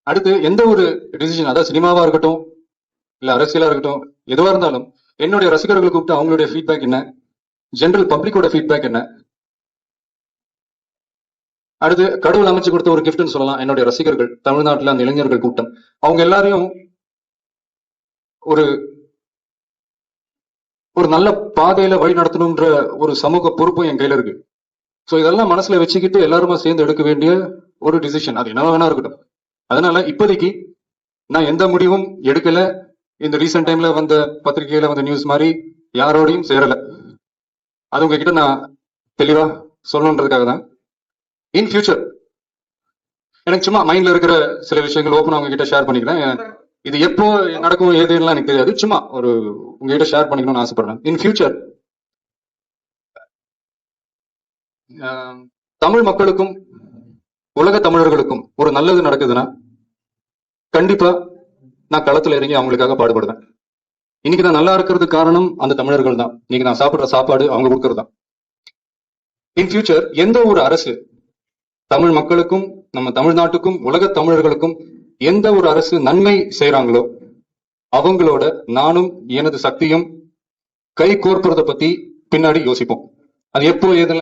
அடுத்து எந்த ஒரு டிசிஷன், அதாவது சினிமாவா இருக்கட்டும் இல்ல அரசியலா இருக்கட்டும், எதுவா இருந்தாலும் என்னுடைய ரசிகர்களை கூப்பிட்டு அவங்களுடைய ஃபீட்பேக் என்ன, ஜெனரல் பப்ளிக்கோட ஃபீட்பேக் என்ன, அடுத்து கடவுள் அமைச்சு கொடுத்த ஒரு கிஃப்ட்னு சொல்லலாம் என்னுடைய ரசிகர்கள், தமிழ்நாட்டுல அந்த இளைஞர்கள் கூட்டம், அவங்க எல்லாரையும் ஒரு ஒரு நல்ல பாதையில வழி நடத்தணும்ன்ற ஒரு சமூக பொறுப்பும் என் கையில இருக்கு. சோ இதெல்லாம் மனசுல வச்சுக்கிட்டு எல்லாருமா சேர்ந்து எடுக்க வேண்டிய ஒரு டிசிஷன், அது என்ன வேணா இருக்கட்டும். அதனால இப்போதைக்கு நான் எந்த முடிவும் எடுக்கல. இந்த ரீசெண்ட் டைம்ல வந்த பத்திரிகையில வந்த நியூஸ் மாதிரி யாரோடையும் சேரல. அது உங்ககிட்ட நான் தெளிவா சொல்லணுன்றதுக்காக தான். இன் ஃபியூச்சர் எனக்கு சும்மா மைண்ட்ல இருக்கிற சில விஷயங்கள் ஓப்பனா உங்ககிட்ட ஷேர் பண்ணிக்கிறேன். இது எப்போ நடக்கும் ஏதுலாம் எனக்கு தெரியாது, சும்மா ஒரு உங்ககிட்ட ஷேர் பண்ணிக்கணும்னு ஆசைப்படுறேன். இன் ஃபியூச்சர் தமிழ் மக்களுக்கும் உலக தமிழர்களுக்கும் ஒரு நல்லது நடக்குதுன்னா கண்டிப்பா நான் களத்துல இறங்கி அவங்களுக்காக பாடுபடுவேன். இன்னைக்கு நான் நல்லா இருக்கிறதுக்கு காரணம் அந்த தமிழர்கள் தான். இன்னைக்கு நான் சாப்பிடுற சாப்பாடு அவங்க கொடுக்கறது தான். இன் ஃபியூச்சர் எந்த ஒரு அரசு தமிழ் மக்களுக்கும் நம்ம தமிழ்நாட்டுக்கும் உலக தமிழர்களுக்கும் எந்த ஒரு அரசு நன்மை செய்யறாங்களோ அவங்களோட நானும் எனது சக்தியும் கை கோர்ப்பதை பத்தி பின்னாடி யோசிப்போம். அது எப்போ